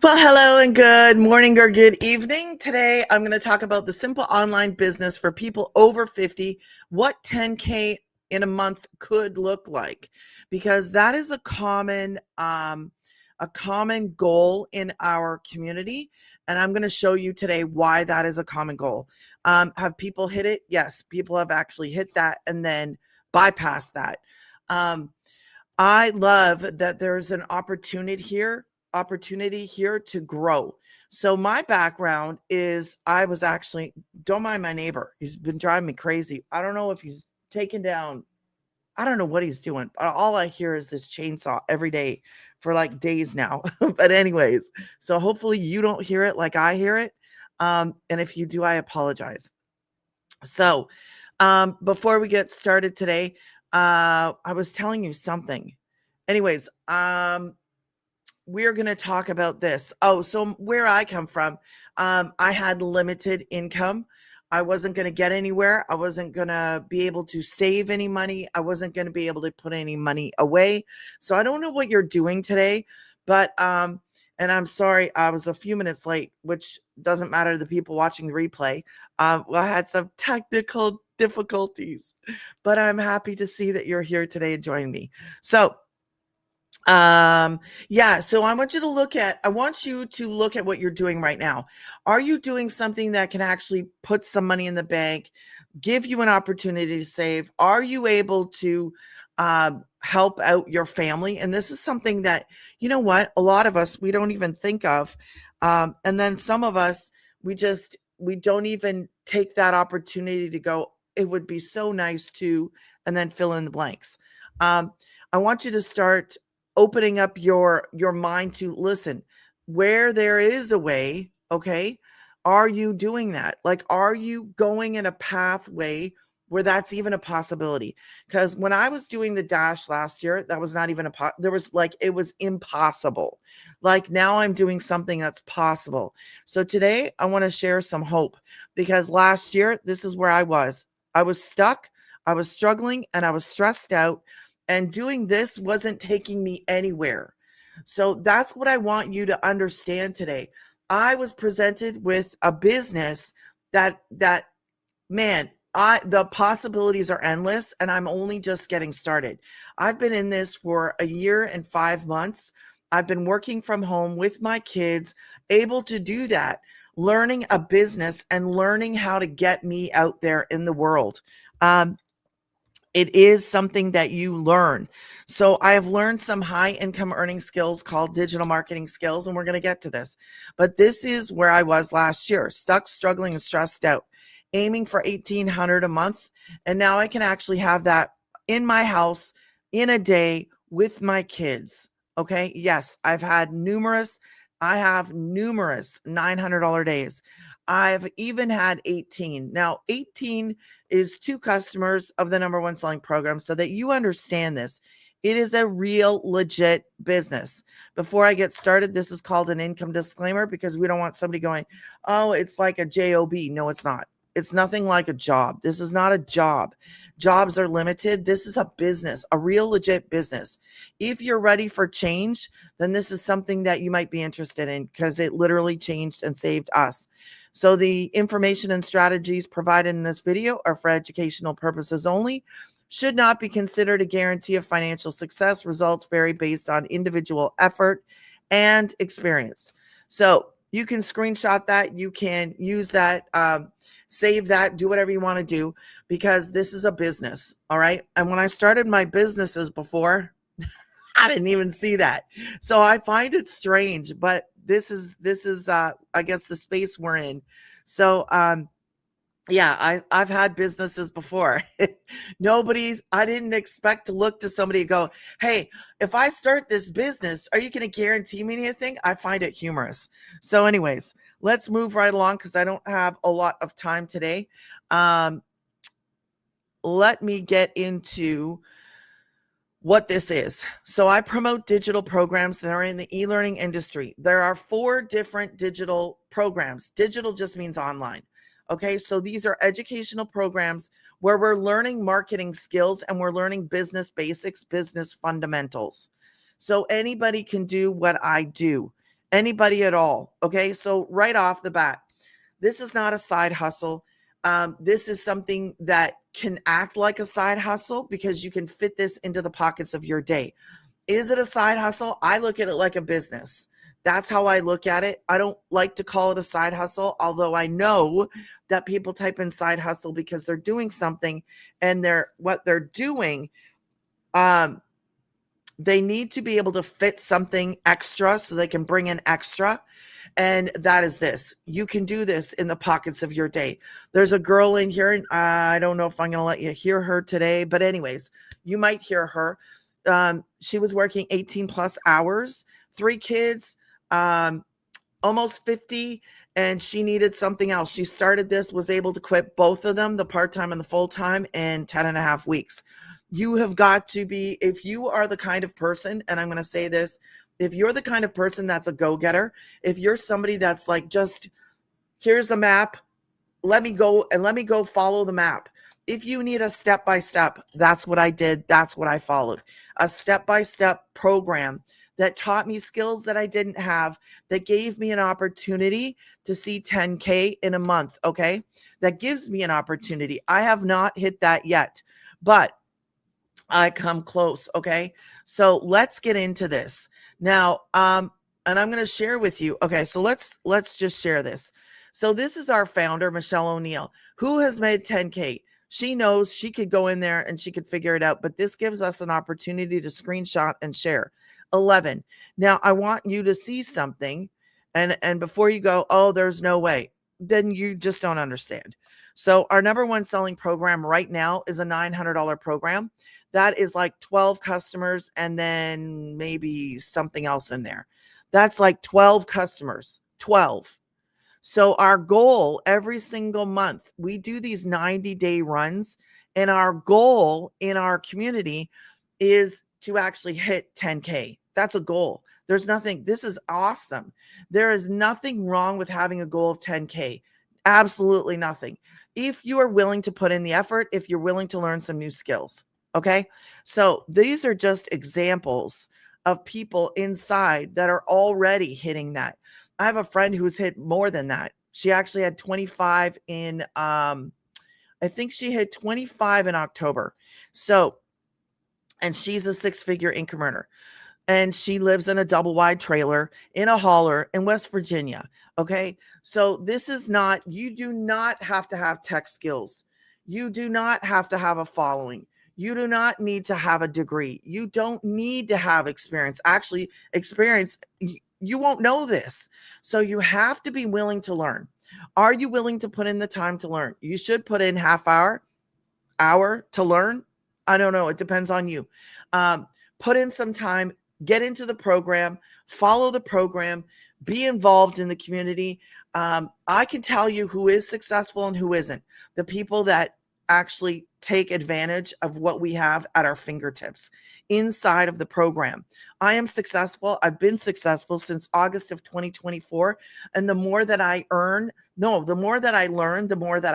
Well, hello and good morning or good evening. Today, I'm going to talk about the simple online business for people over 50, what 10K in a month could look like, because that is a common goal in our community. And I'm going to show you today why that is a common goal. Have people hit it? Yes, people have actually hit that and then bypassed that. Um, I love that there's an opportunity here to grow. So my background is I was actually, don't mind my neighbor. He's been driving me crazy. I don't know if he's taken down, I don't know what he's doing. All I hear is this chainsaw every day for like days now. But anyways, so hopefully you don't hear it like I hear it. And if you do, I apologize. So before we get started today, I was telling you something. Anyways, we're going to talk about this. Oh, so where I come from, I had limited income. I wasn't going to get anywhere. I wasn't going to be able to save any money. I wasn't going to be able to put any money away. So I don't know what you're doing today, but and I'm sorry, I was a few minutes late, which doesn't matter to the people watching the replay. Well, I had some technical difficulties, but I'm happy to see that you're here today and joining me. So yeah, so I want you to look at what you're doing right now. Are you doing something that can actually put some money in the bank, give you an opportunity to save? Are you able to help out your family? And this is something that, you know what, a lot of us, we don't even think of. And then some of us, we don't even take that opportunity to go, it would be so nice to, and then fill in the blanks. I want you to start opening up your mind to listen. Where there is a way, okay, are you doing that? Like, are you going in a pathway where that's even a possibility? Because when I was doing the dash last year, that was not even there was like, it was impossible. Like, now I'm doing something that's possible. So today I want to share some hope, because last year, this is where I was stuck, I was struggling, and I was stressed out, and doing this wasn't taking me anywhere. So that's what I want you to understand today. I was presented with a business that man, I the possibilities are endless, and I'm only just getting started. I've been in this for a year and 5 months. I've been working from home with my kids, able to do that, learning a business and learning how to get me out there in the world. It is something that you learn. So I have learned some high income earning skills called digital marketing skills, and we're going to get to this. But this is where I was last year, stuck, struggling, and stressed out, aiming for 1,800 a month. And now I can actually have that in my house in a day with my kids. Okay. Yes, I have numerous $900 days. I've even had 18. Now, 18 is 2 customers of the number one selling program, so that you understand this. It is a real legit business. Before I get started, this is called an income disclaimer, because we don't want somebody going, oh, it's like a job. No, it's not. It's nothing like a job. This is not a job. Jobs are limited. This is a business, a real legit business. If you're ready for change, then this is something that you might be interested in, because it literally changed and saved us. So the information and strategies provided in this video are for educational purposes only, should not be considered a guarantee of financial success. Results vary based on individual effort and experience. So you can screenshot that, you can use that, save that, do whatever you want to do, because this is a business. All right. And when I started my businesses before, I didn't even see that. So I find it strange, but this is I guess the space we're in. So yeah, I've had businesses before. I didn't expect to look to somebody and go, hey, if I start this business, are you going to guarantee me anything? I find it humorous. So anyways, let's move right along, because I don't have a lot of time today. Let me get into what this is. So I promote digital programs that are in the e-learning industry. There are 4 different digital programs. Digital just means online. Okay, so these are educational programs where we're learning marketing skills and we're learning business basics, business fundamentals. So anybody can do what I do. Anybody at all. Okay. So right off the bat, this is not a side hustle. This is something that can act like a side hustle because you can fit this into the pockets of your day. Is it a side hustle? I look at it like a business. That's how I look at it. I don't like to call it a side hustle, although I know that people type in side hustle because they're doing something, and what they're doing, um, they need to be able to fit something extra so they can bring in extra. And that is this. You can do this in the pockets of your day. There's a girl in here, and I don't know if I'm going to let you hear her today, but anyways, you might hear her. She was working 18 plus hours, 3 kids, almost 50, and she needed something else. She started this, was able to quit both of them, the part-time and the full-time, in 10 and a half weeks. You have got to be, if you are the kind of person, and I'm going to say this, if you're the kind of person that's a go-getter, if you're somebody that's like, just here's a map, let me go follow the map. If you need a step-by-step, that's what I did. That's what I followed. A step-by-step program that taught me skills that I didn't have, that gave me an opportunity to see 10K in a month. Okay. That gives me an opportunity. I have not hit that yet, but I come close. Okay. So let's get into this now. And I'm going to share with you. Okay. So let's just share this. So this is our founder, Michelle O'Neill, who has made 10K. She knows she could go in there and she could figure it out, but this gives us an opportunity to screenshot and share. 11. Now I want you to see something, and before you go, oh, there's no way, then you just don't understand. So our number one selling program right now is a $900 program. That is like 12 customers and then maybe something else in there. That's like 12 customers, 12. So our goal every single month, we do these 90-day runs, and our goal in our community is to actually hit 10K. That's a goal. There's nothing, this is awesome. There is nothing wrong with having a goal of 10K. Absolutely nothing. If you are willing to put in the effort, if you're willing to learn some new skills. Okay. So these are just examples of people inside that are already hitting that. I have a friend who's hit more than that. She actually had 25 in, I think she hit 25 in October. So, and she's a 6-figure income earner, and she lives in a double wide trailer in a hauler in West Virginia. Okay. So this is not, you do not have to have tech skills. You do not have to have a following. You do not need to have a degree. You don't need to have experience. Actually, experience, you won't know this. So you have to be willing to learn. Are you willing to put in the time to learn? You should put in half hour to learn. I don't know. It depends on you. Put in some time, get into the program, follow the program, be involved in the community. I can tell you who is successful and who isn't. The people that actually take advantage of what we have at our fingertips inside of the program. I am successful. I've been successful since August of 2024. And the more that I learn, the more that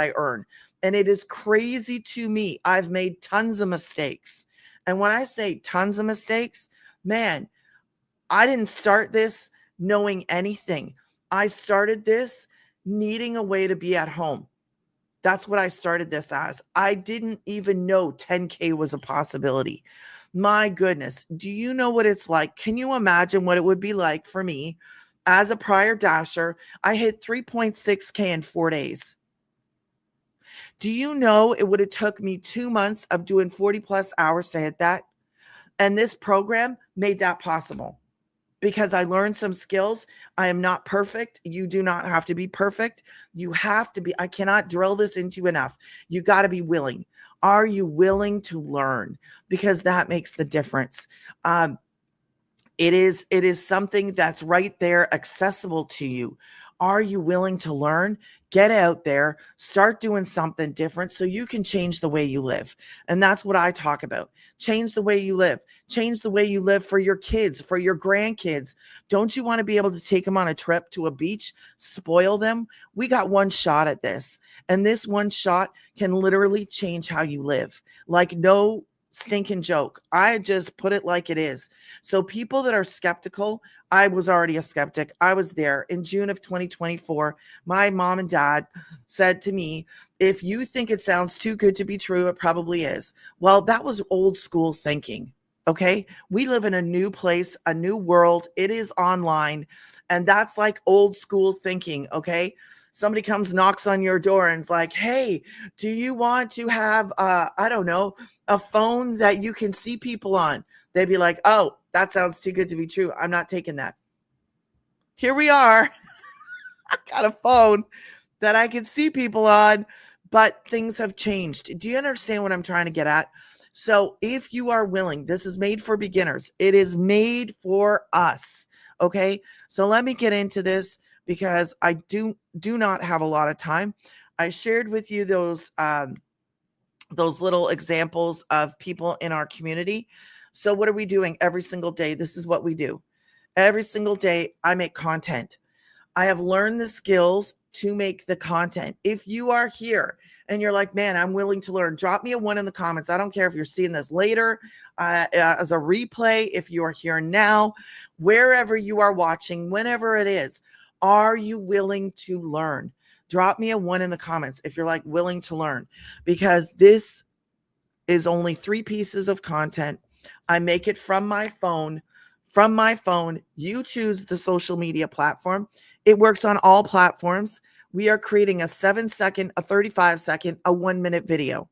I earn. And it is crazy to me. I've made tons of mistakes. And when I say tons of mistakes, man, I didn't start this knowing anything. I started this needing a way to be at home. That's what I started this as. I didn't even know 10K was a possibility. My goodness. Do you know what it's like? Can you imagine what it would be like for me as a prior dasher? I hit 3.6K in 4 days. Do you know it would have took me 2 months of doing 40 plus hours to hit that? And this program made that possible because I learned some skills. I am not perfect. You do not have to be perfect. You have to be, I cannot drill this into you enough. You got to be willing. Are you willing to learn? Because that makes the difference. It is something that's right there, accessible to you. Are you willing to learn? Get out there, start doing something different so you can change the way you live. And that's what I talk about. Change the way you live. Change the way you live for your kids, for your grandkids. Don't you want to be able to take them on a trip to a beach, spoil them? We got one shot at this. And this one shot can literally change how you live. Like no stinking joke. I just put it like it is. So people that are skeptical, I was already a skeptic. I was there in June of 2024. My mom and dad said to me, if you think it sounds too good to be true, it probably is. Well, that was old school thinking. Okay. We live in a new place, a new world. It is online. And that's like old school thinking. Okay. Somebody comes, knocks on your door and is like, hey, do you want to have, I don't know, a phone that you can see people on? They'd be like, oh, that sounds too good to be true. I'm not taking that. Here we are. I got a phone that I can see people on, but things have changed. Do you understand what I'm trying to get at? So if you are willing, this is made for beginners. It is made for us. Okay. So let me get into this because I do not have a lot of time. I shared with you those little examples of people in our community. So what are we doing every single day? This is what we do. Every single day, I make content. I have learned the skills to make the content. If you are here and you're like, man, I'm willing to learn, drop me a 1 in the comments. I don't care if you're seeing this later as a replay, if you are here now, wherever you are watching, whenever it is, are you willing to learn? Drop me a 1 in the comments if you're like willing to learn, because this is only 3 pieces of content. I make it from my phone. From my phone, you choose the social media platform. It works on all platforms. We are creating a 7-second, a 35-second, a 1-minute video,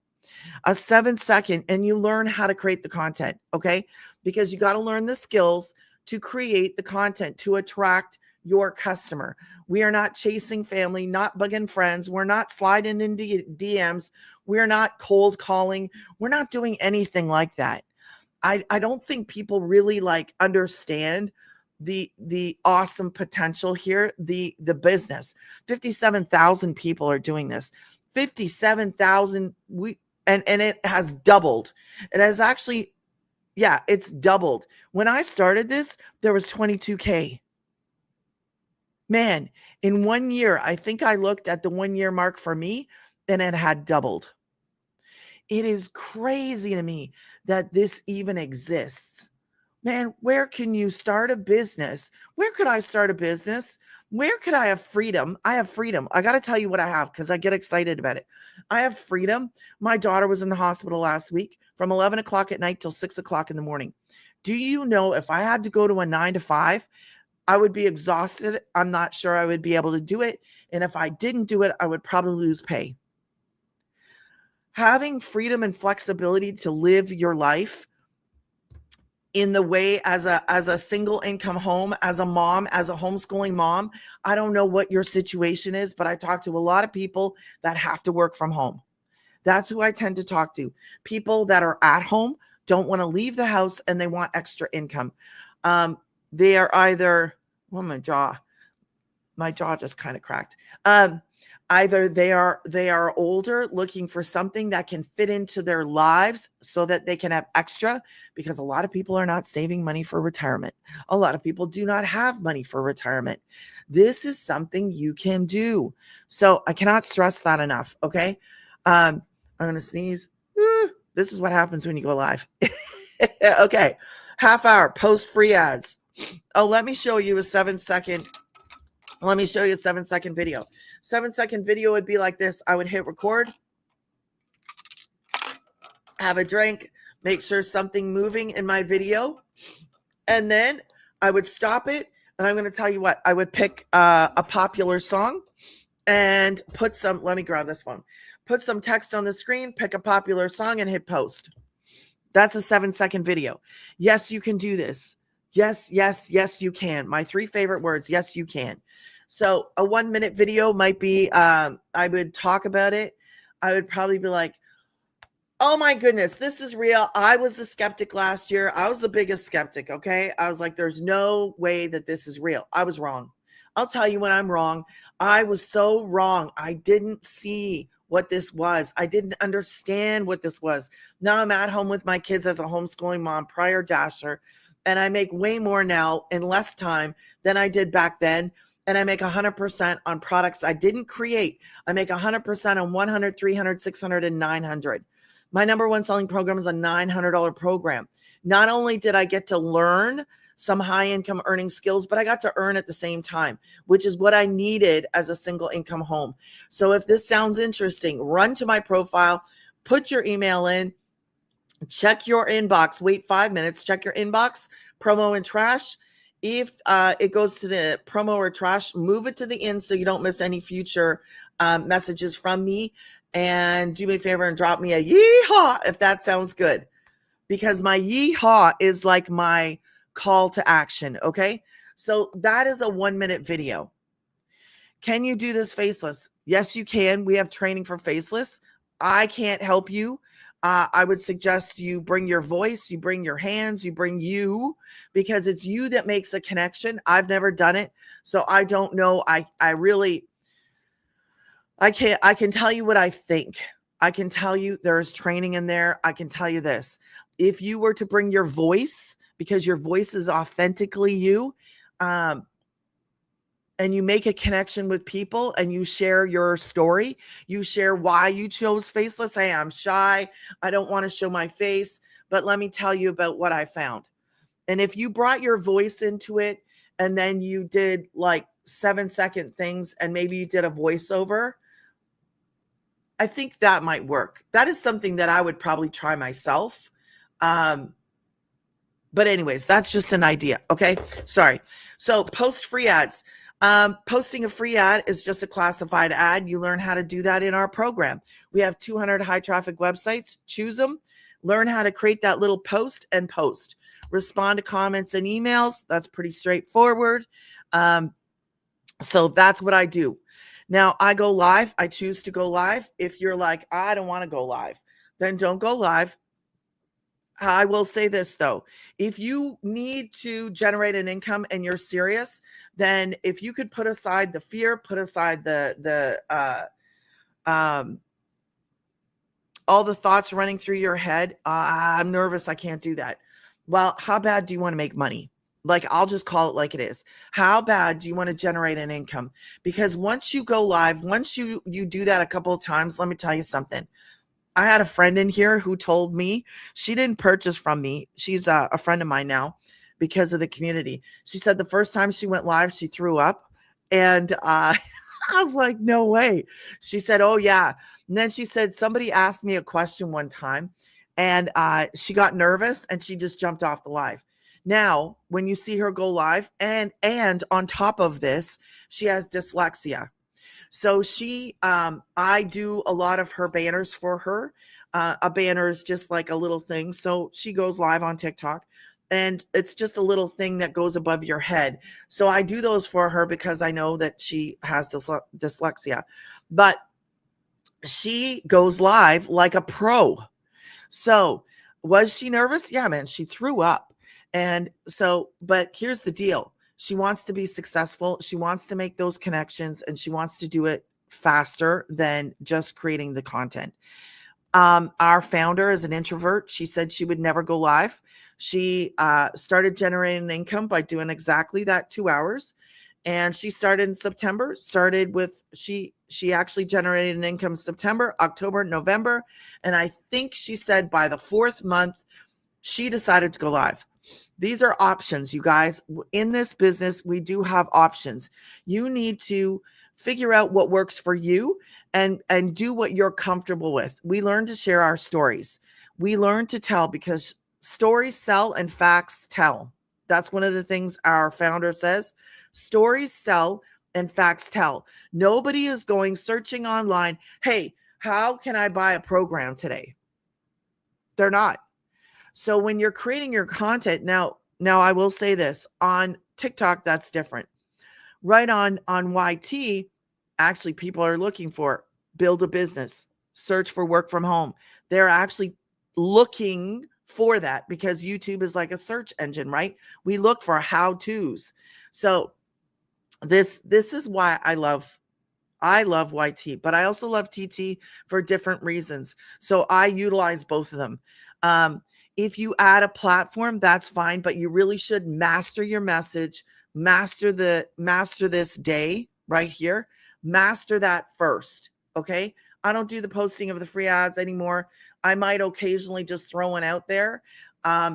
a 7-second, and you learn how to create the content, okay? Because you got to learn the skills to create the content to attract your customer. We are not chasing family, not bugging friends. We're not sliding into DMs. We're not cold calling. We're not doing anything like that. I don't think people really like understand the awesome potential here, the business. 57,000 people are doing this. 57,000 and it has doubled. It has actually, yeah, it's doubled. When I started this, there was 22K. Man, in 1 year, I think I looked at the 1 year mark for me, and it had doubled. It is crazy to me that this even exists. Man, where can you start a business? Where could I start a business? Where could I have freedom? I have freedom. I got to tell you what I have because I get excited about it. I have freedom. My daughter was in the hospital last week from 11 o'clock at night till 6 o'clock in the morning. Do you know if I had to go to a 9 to 5, I would be exhausted. I'm not sure I would be able to do it. And if I didn't do it, I would probably lose pay. Having freedom and flexibility to live your life in the way as a single income home, as a mom, as a homeschooling mom. I don't know what your situation is, but I talk to a lot of people that have to work from home. That's who I tend to talk to. People that are at home, don't want to leave the house, and they want extra income. They are either, oh, my jaw just kind of cracked. Either they are older, looking for something that can fit into their lives so that they can have extra, because a lot of people are not saving money for retirement. A lot of people do not have money for retirement. This is something you can do. So I cannot stress that enough. Okay. I'm going to sneeze. This is what happens when you go live. Okay. Half hour post free ads. Oh, let me show you a 7-second. Let me show you a 7-second video. 7-second video would be like this. I would hit record, have a drink, make sure something moving in my video, and then I would stop it. And I'm going to tell you what, I would pick a popular song and put some, let me grab this phone, put some text on the screen, pick a popular song, and hit post. That's a 7-second video. Yes, you can do this. Yes, yes, yes, you can. My 3 favorite words. Yes, you can. So a 1-minute video might be, I would talk about it. I would probably be like, oh my goodness, this is real. I was the skeptic last year. I was the biggest skeptic. Okay. I was like, there's no way that this is real. I was wrong. I'll tell you when I'm wrong. I was so wrong. I didn't see what this was. I didn't understand what this was. Now I'm at home with my kids as a homeschooling mom, prior Dasher, and I make way more now in less time than I did back then. And I make 100% on products I didn't create. I make 100% on 100, 300, 600, and 900. My number one selling program is a $900 program. Not only did I get to learn some high income earning skills, but I got to earn at the same time, which is what I needed as a single income home. So if this sounds interesting, run to my profile, put your email in, check your inbox, wait 5 minutes, check your inbox, promo and trash. If it goes to the promo or trash, move it to the end so you don't miss any future messages from me. And do me a favor and drop me a yeehaw if that sounds good, because my yeehaw is like my call to action. Okay. So that is a 1-minute video. Can you do this faceless? Yes, you can. We have training for faceless. I can't help you. I would suggest you bring your voice, you bring your hands, you bring you, because it's you that makes a connection. I've never done it, so I don't know. I can tell you what I think. I can tell you there's training in there. I can tell you this. If you were to bring your voice, because your voice is authentically you, and you make a connection with people and you share your story, you share why you chose faceless. Hey, I'm shy. I don't want to show my face, but let me tell you about what I found. And if you brought your voice into it and then you did like 7-second things and maybe you did a voiceover, I think that might work. That is something that I would probably try myself. But anyways, that's just an idea. Okay. Sorry. So post free ads. Posting a free ad is just a classified ad. You learn how to do that in our program. We have 200 high traffic websites. Choose them, learn how to create that little post and post. Respond to comments and emails. That's pretty straightforward. So that's what I do. Now I go live. I choose to go live. If you're like, I don't want to go live, then don't go live. I will say this though, if you need to generate an income and you're serious, then if you could put aside the fear, put aside all the thoughts running through your head, I'm nervous, I can't do that. Well, how bad do you want to make money? Like, I'll just call it like it is. How bad do you want to generate an income? Because once you go live, once you do that a couple of times, let me tell you something. I had a friend in here who told me she didn't purchase from me. She's a friend of mine now because of the community. She said the first time she went live, she threw up. And I was like, no way. She said, oh, yeah. And then she said, somebody asked me a question one time and she got nervous and she just jumped off the live. Now, when you see her go live and on top of this, she has dyslexia. So I do a lot of her banners for her. A banner is just like a little thing. So she goes live on TikTok and it's just a little thing that goes above your head. So I do those for her because I know that she has dyslexia, but she goes live like a pro. So was she nervous? Yeah, man, she threw up. And so, but here's the deal. She wants to be successful. She wants to make those connections and she wants to do it faster than just creating the content. Our founder is an introvert. She said she would never go live. She started generating an income by doing exactly that, 2 hours. And she started in September, she actually generated an income September, October, November. And I think she said by the 4th month, she decided to go live. These are options, you guys. In this business, we do have options. You need to figure out what works for you and do what you're comfortable with. We learn to share our stories. We learn to tell because stories sell and facts tell. That's one of the things our founder says. Stories sell and facts tell. Nobody is going searching online, hey, how can I buy a program today? They're not. So when you're creating your content, now I will say this, on TikTok, that's different. Right on YT, actually people are looking for build a business, search for work from home. They're actually looking for that because YouTube is like a search engine, right? We look for how-tos. So this is why I love YT, but I also love TT for different reasons. So I utilize both of them. If you add a platform, that's fine, but you really should master your message, master this day right here, master that first. Okay. I don't do the posting of the free ads anymore. I might occasionally just throw one out there,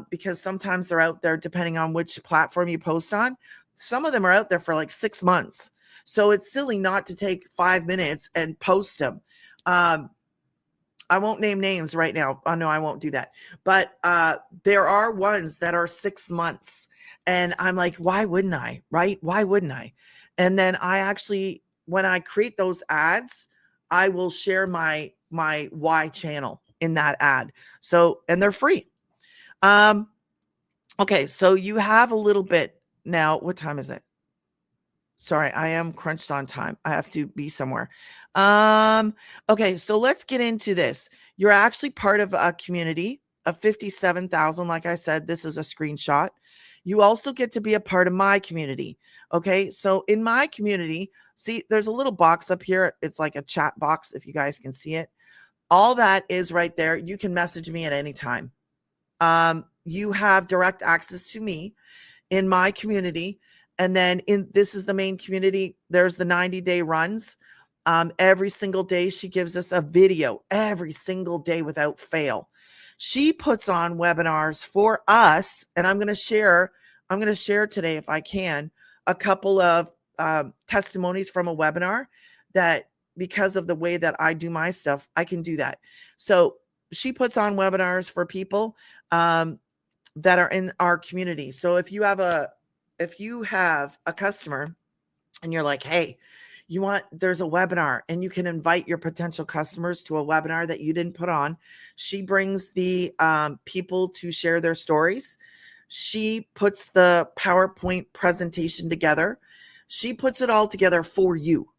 because sometimes they're out there depending on which platform you post on. Some of them are out there for like 6 months. So it's silly not to take 5 minutes and post them. I won't name names right now. Oh, no, I won't do that. But there are ones that are 6 months. And I'm like, why wouldn't I? Right? Why wouldn't I? And then I actually, when I create those ads, I will share my Y channel in that ad. So, and they're free. Okay, so you have a little bit now. What time is it? Sorry, I am crunched on time. I have to be somewhere. Okay, so let's get into this. You're actually part of a community of 57,000. Like I said, this is a screenshot. You also get to be a part of my community. Okay, so in my community, see, there's a little box up here. It's like a chat box, if you guys can see it. All that is right there. You can message me at any time. You have direct access to me in my community. And then this is the main community. There's the 90-day runs. Every single day she gives us a video, every single day without fail. She puts on webinars for us, and I'm going to share today, if I can, a couple of testimonies from a webinar that, because of the way that I do my stuff, I can do that. So she puts on webinars for people that are in our community. So if you have a customer and you're like, hey, there's a webinar, and you can invite your potential customers to a webinar that you didn't put on. She brings the people to share their stories. She puts the PowerPoint presentation together. She puts it all together for you.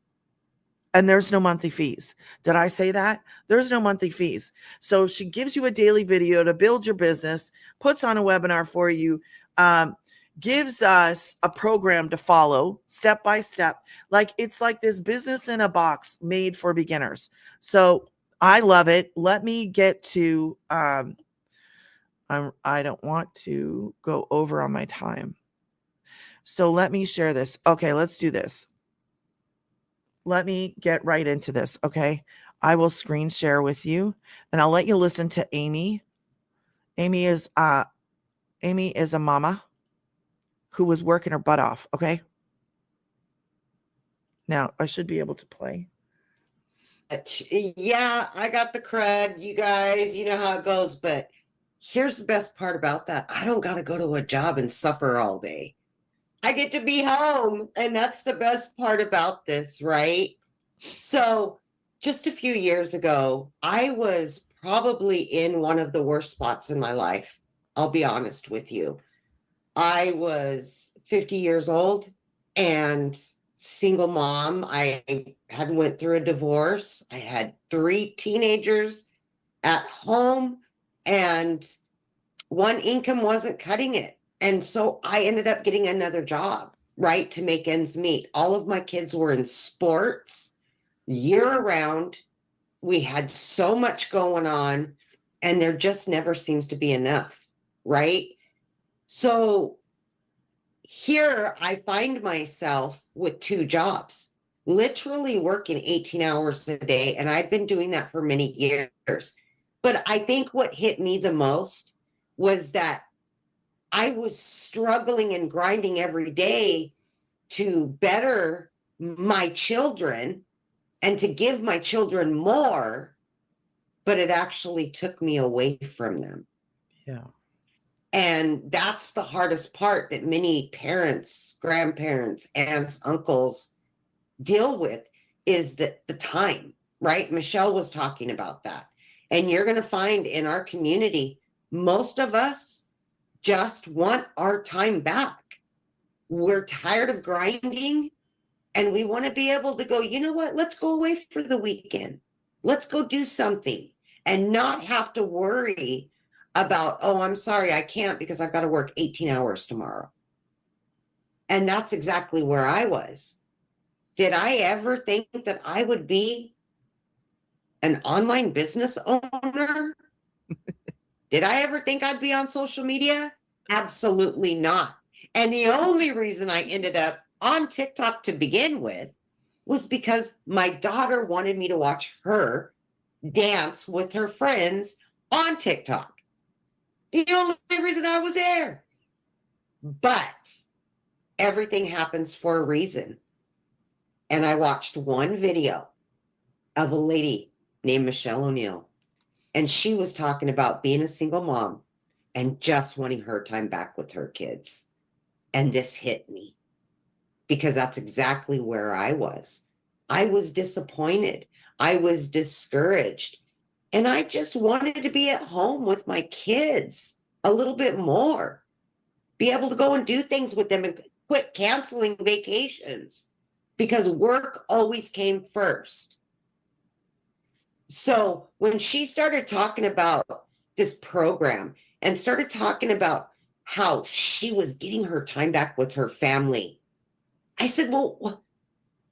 And there's no monthly fees. Did I say that? There's no monthly fees. So she gives you a daily video to build your business, puts on a webinar for you, gives us a program to follow step by step. Like, it's like this business in a box made for beginners. So I love it. Let me get to, I don't want to go over on my time. So let me share this. Okay, let's do this. Let me get right into this. Okay. I will screen share with you, and I'll let you listen to Amy. Amy is a mama who was working her butt off. Okay. Now I should be able to play. Yeah, I got the crud, you guys, you know how it goes. But here's the best part about that. I don't got to go to a job and suffer all day. I get to be home. And that's the best part about this, right? So just a few years ago, I was probably in one of the worst spots in my life. I'll be honest with you. I was 50 years old and single mom. I had went through a divorce. I had 3 teenagers at home, and one income wasn't cutting it. And so I ended up getting another job, right, to make ends meet. All of my kids were in sports year round. We had so much going on, and there just never seems to be enough, right? So here I find myself with 2 jobs, literally working 18 hours a day. And I've been doing that for many years. But I think what hit me the most was that I was struggling and grinding every day to better my children and to give my children more, but it actually took me away from them. Yeah. And that's the hardest part that many parents, grandparents, aunts, uncles deal with, is that the time, right? Michelle was talking about that. And you're going to find in our community, most of us just want our time back. We're tired of grinding, and we want to be able to go, you know what? Let's go away for the weekend. Let's go do something and not have to worry about, oh, I'm sorry, I can't because I've got to work 18 hours tomorrow. And that's exactly where I was. Did I ever think that I would be an online business owner? Did I ever think I'd be on social media? Absolutely not. And the only reason I ended up on TikTok to begin with was because my daughter wanted me to watch her dance with her friends on TikTok. The only reason I was there. But everything happens for a reason. And I watched one video of a lady named Michelle O'Neill. And she was talking about being a single mom and just wanting her time back with her kids. And this hit me because that's exactly where I was. I was disappointed. I was discouraged. And I just wanted to be at home with my kids a little bit more, be able to go and do things with them and quit canceling vacations because work always came first. So when she started talking about this program and started talking about how she was getting her time back with her family, I said, well,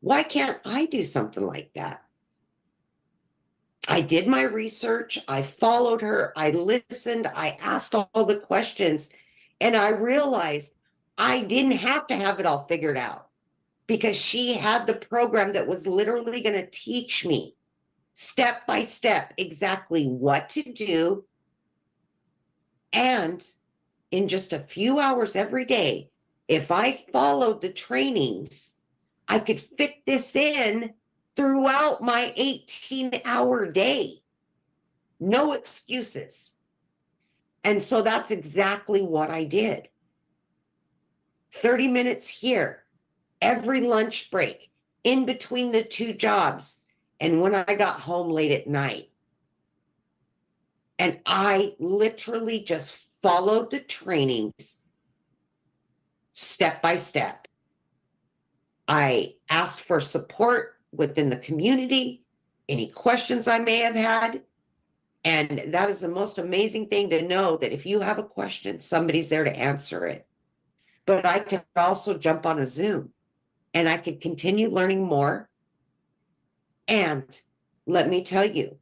why can't I do something like that? I did my research. I followed her. I listened. I asked all the questions. And I realized I didn't have to have it all figured out because she had the program that was literally going to teach me step by step exactly what to do. And in just a few hours every day, if I followed the trainings, I could fit this in throughout my 18-hour day. No excuses. And so that's exactly what I did. 30 minutes here, every lunch break, in between the two jobs, and when I got home late at night. And I literally just followed the trainings step by step. I asked for support within the community, any questions I may have had. And that is the most amazing thing to know that if you have a question, somebody's there to answer it. But I could also jump on a Zoom and I could continue learning more. And let me tell you,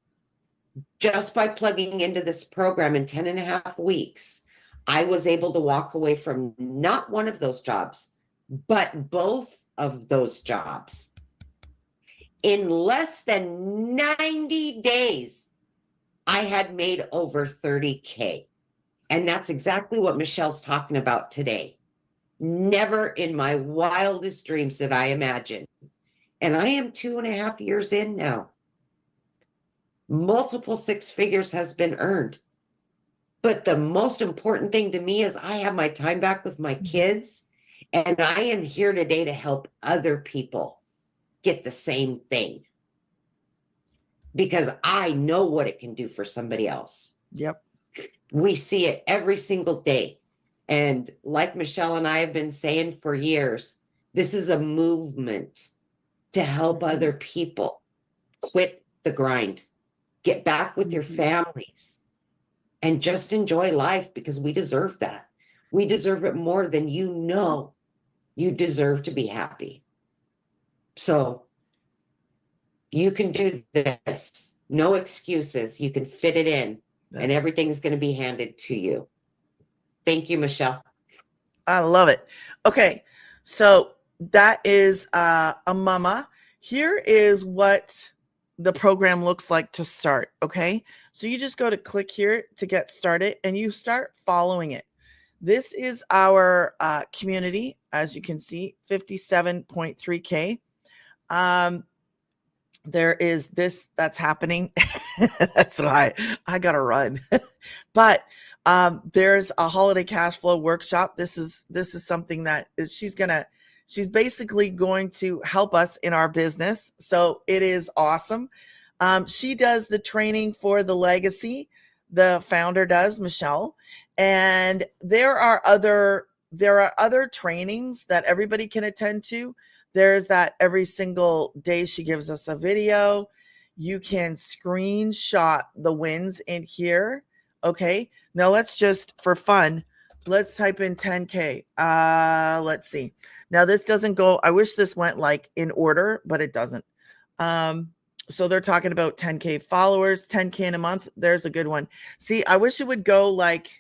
just by plugging into this program in 10 and a half weeks, I was able to walk away from not one of those jobs, but both of those jobs. In less than 90 days, I had made over 30K. And that's exactly what Michelle's talking about today. Never in my wildest dreams did I imagine. And I am 2.5 years in now. Multiple six figures has been earned. But the most important thing to me is I have my time back with my kids. And I am here today to help other people get the same thing. Because I know what it can do for somebody else. Yep. We see it every single day. And like Michelle and I have been saying for years, this is a movement to help other people quit the grind, get back with your families, and just enjoy life because we deserve that. We deserve it more than you know. You deserve to be happy. So you can do this. No excuses. You can fit it in, and everything's going to be handed to you. Thank you, Michelle. I love it. Okay, so that is a mama. Here is what the program looks like to start. Okay, so you just go to click here to get started, and you start following it. This is our community, as you can see, 57.3K. There is this that's happening. That's why I gotta run. But there's a holiday cash flow workshop. This is something that she's basically going to help us in our business. So it is awesome. She does the training for the legacy. The founder does, Michelle. And there are other trainings that everybody can attend to. There's that every single day she gives us a video. You can screenshot the wins in here. Okay. Now let's just, for fun, let's type in 10K. Let's see. Now this doesn't go, I wish this went like in order, but it doesn't. So they're talking about 10K followers, 10K in a month. There's a good one. See, I wish it would go like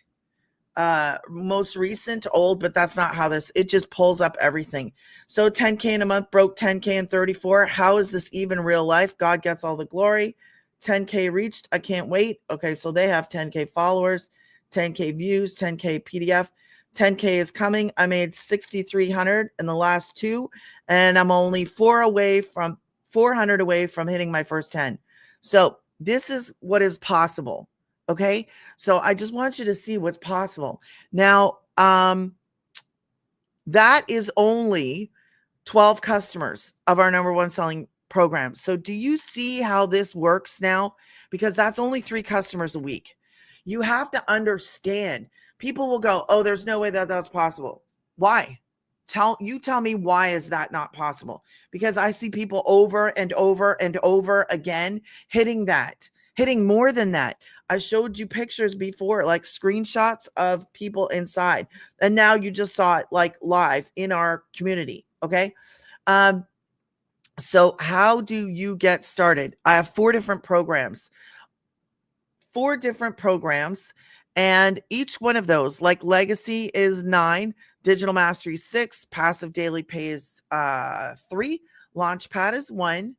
most recent to old, but that's not how it just pulls up everything. So 10K in a month broke 10K in 34. How is this even real life? God gets all the glory. 10K reached. I can't wait. Okay, so they have 10K followers, 10K views, 10K PDF. 10K is coming. I made 6,300 in the last 2, and I'm only 400 away from hitting my first 10. So this is what is possible. Okay, so I just want you to see what's possible. Now, that is only 12 customers of our number one selling program. So do you see how this works now? Because that's only 3 customers a week. You have to understand. People will go, oh, there's no way that that's possible. Why? Tell me, why is that not possible? Because I see people over and over and over again hitting more than that. I showed you pictures before, like screenshots of people inside. And now you just saw it like live in our community. Okay. So how do you get started? I have 4 different programs. And each one of those, like Legacy is 9, Digital Mastery 6, Passive Daily Pay is 3, Launchpad is 1.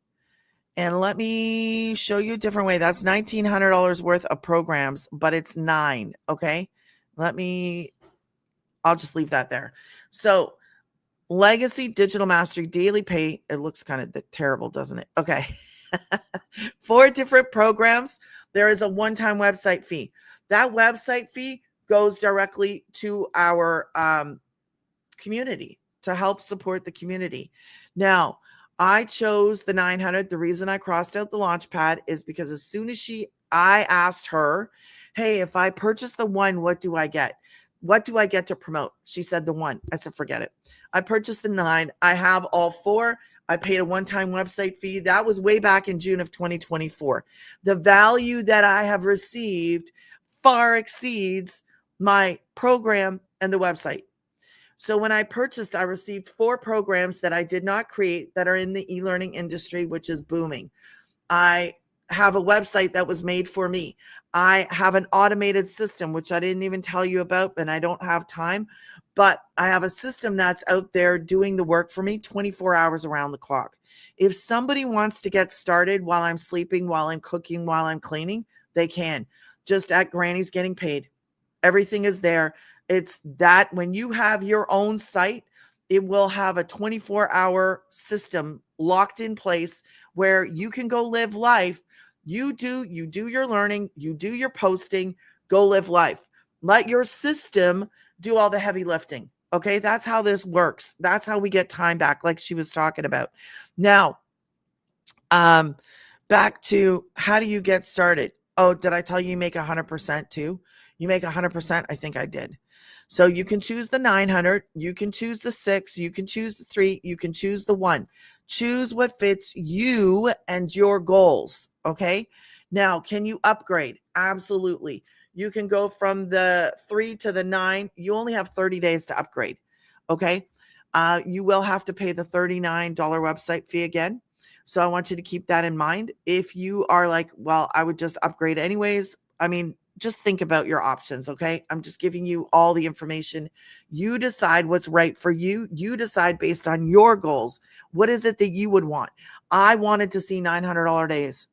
And let me show you a different way. That's $1,900 worth of programs, but it's 9. Okay. I'll just leave that there. So Legacy, Digital Mastery, Daily Pay. It looks kind of terrible, doesn't it? Okay. 4 different programs. There is a one-time website fee. That website fee goes directly to our community to help support the community. Now, I chose the 900. The reason I crossed out the Launchpad is because as soon as I asked her, hey, if I purchase the 1, what do I get? What do I get to promote? She said the 1. I said, forget it. I purchased the 9. I have all 4. I paid a one-time website fee. That was way back in June of 2024. The value that I have received far exceeds my program and the website. So when I purchased, I received 4 programs that I did not create that are in the e-learning industry, which is booming. I have a website that was made for me. I have an automated system, which I didn't even tell you about, and I don't have time, but I have a system that's out there doing the work for me 24 hours around the clock. If somebody wants to get started while I'm sleeping, while I'm cooking, while I'm cleaning, they can. Just at Granny's Getting Paid. Everything is there. It's that when you have your own site, it will have a 24-hour system locked in place where you can go live life. You do your learning, you do your posting, go live life. Let your system do all the heavy lifting. Okay, that's how this works. That's how we get time back, like she was talking about. Now, back to how do you get started? Oh, did I tell you make 100% too? You make 100%. I think I did. So you can choose the 900, you can choose the 6, you can choose the 3, you can choose the 1. Choose what fits you and your goals. Okay. Now, can you upgrade? Absolutely. You can go from the 3 to the 9. You only have 30 days to upgrade. Okay. You will have to pay the $39 website fee again. So I want you to keep that in mind. If you are like, well, I would just upgrade anyways. I mean, just think about your options. Okay. I'm just giving you all the information. You decide what's right for you. You decide based on your goals. What is it that you would want? I wanted to see $900 days.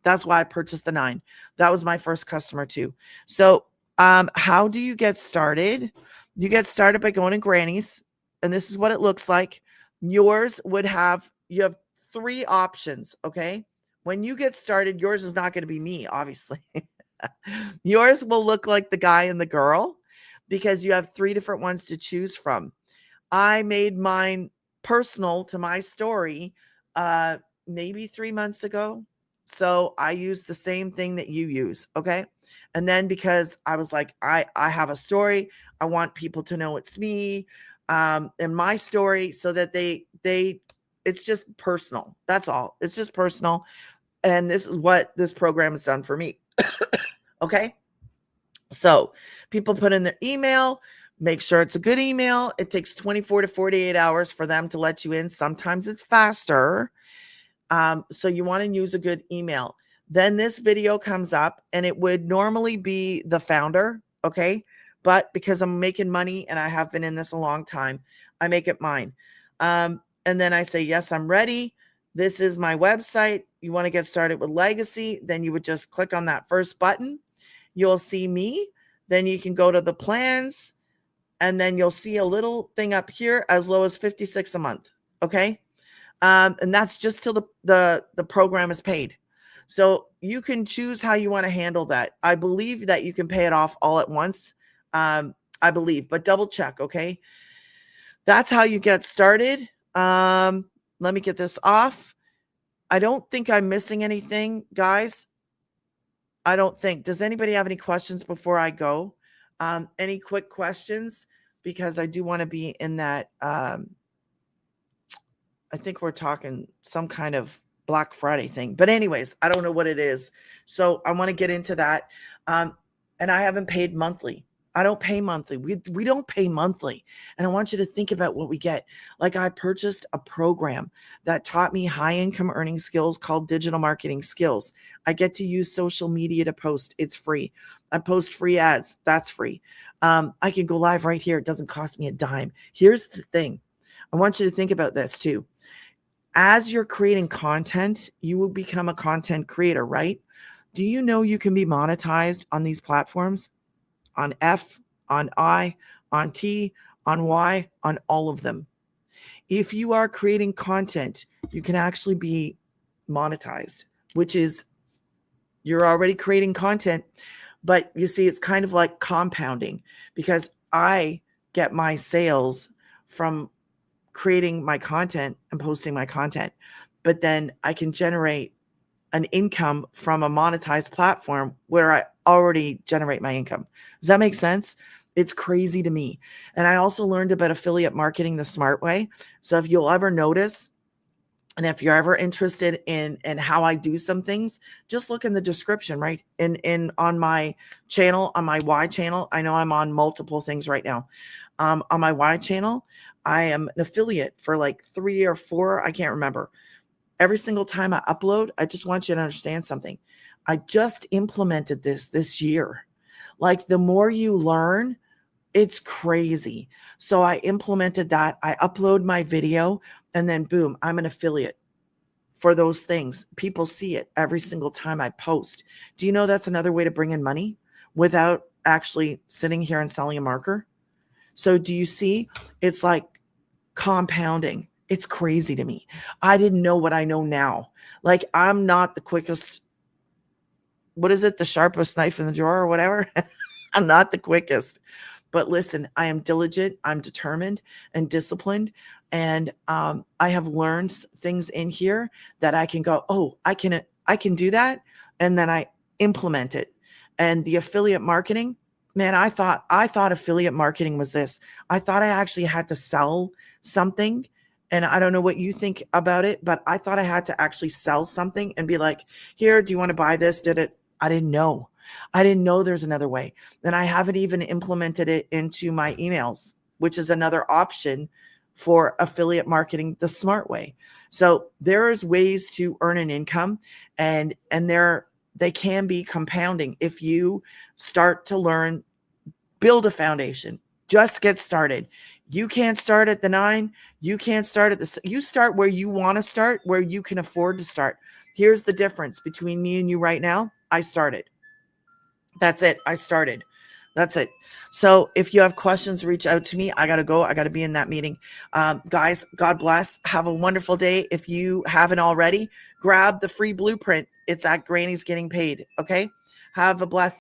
That's why I purchased the 9. That was my first customer too. So, how do you get started? You get started by going to Granny's, and this is what it looks like. You have 3 options. Okay. When you get started, yours is not going to be me, obviously. Yours will look like the guy and the girl because you have 3 different ones to choose from. I made mine personal to my story maybe 3 months ago. So I used the same thing that you use. Okay. And then because I was like, I have a story. I want people to know it's me and my story so that it's just personal. That's all. It's just personal. And this is what this program has done for me. Okay. So people put in their email, make sure it's a good email. It takes 24 to 48 hours for them to let you in. Sometimes it's faster. So you want to use a good email. Then this video comes up and it would normally be the founder. Okay. But because I'm making money and I have been in this a long time, I make it mine. And then I say, yes, I'm ready. This is my website. You want to get started with Legacy, then you would just click on that first button. You'll see me. Then you can go to the plans, and then you'll see a little thing up here as low as $56 a month. Okay. And that's just till the program is paid. So you can choose how you want to handle that. I believe that you can pay it off all at once. I believe, but double check. Okay. That's how you get started. Let me get this off. I don't think I'm missing anything, guys. I don't think. Does anybody have any questions before I go? Any quick questions? Because I do want to be in that. I think we're talking some kind of Black Friday thing. But anyways, I don't know what it is. So I want to get into that. And I haven't paid monthly. I don't pay monthly. We don't pay monthly. And I want you to think about what we get. Like, I purchased a program that taught me high income earning skills called Digital Marketing Skills. I get to use social media to post. It's free. I post free ads. That's free. I can go live right here. It doesn't cost me a dime. Here's the thing. I want you to think about this too. As you're creating content, you will become a content creator, right? Do you know you can be monetized on these platforms? On F, on I, on T, on Y, on all of them. If you are creating content, you can actually be monetized, which is you're already creating content, but you see, it's kind of like compounding, because I get my sales from creating my content and posting my content, but then I can generate an income from a monetized platform where I already generate my income. Does that make sense? It's crazy to me. And I also learned about affiliate marketing the smart way. So if you'll ever notice, and if you're ever interested in how I do some things, just look in the description, right? In on my channel, on my Y channel. I know I'm on multiple things right now. On my Y channel, I am an affiliate for like 3 or 4, I can't remember. Every single time I upload, I just want you to understand something. I just implemented this year. Like, the more you learn, it's crazy. So I implemented that. I upload my video, and then boom, I'm an affiliate for those things. People see it every single time I post. Do you know that's another way to bring in money without actually sitting here and selling a marker? So do you see? It's like compounding. It's crazy to me. I didn't know what I know now. Like, I'm not the quickest. What is it? The sharpest knife in the drawer or whatever. I'm not the quickest. But listen, I am diligent. I'm determined and disciplined. And I have learned things in here that I can go, oh, I can do that. And then I implement it. And the affiliate marketing, man, I thought affiliate marketing was this. I thought I actually had to sell something. And I don't know what you think about it, but I thought I had to actually sell something and be like, here, do you want to buy this? Did it? I didn't know. I didn't know there's another way. And I haven't even implemented it into my emails, which is another option for affiliate marketing the smart way. So there is ways to earn an income, and they can be compounding if you start to learn, build a foundation, just get started. You can't start at the 9. You can't start at the, you start where you want to start, where you can afford to start. Here's the difference between me and you right now. I started. That's it. I started. That's it. So if you have questions, reach out to me. I got to go. I got to be in that meeting. Guys, God bless. Have a wonderful day. If you haven't already, grab the free blueprint. It's at Granny's Getting Paid. Okay. Have a blessed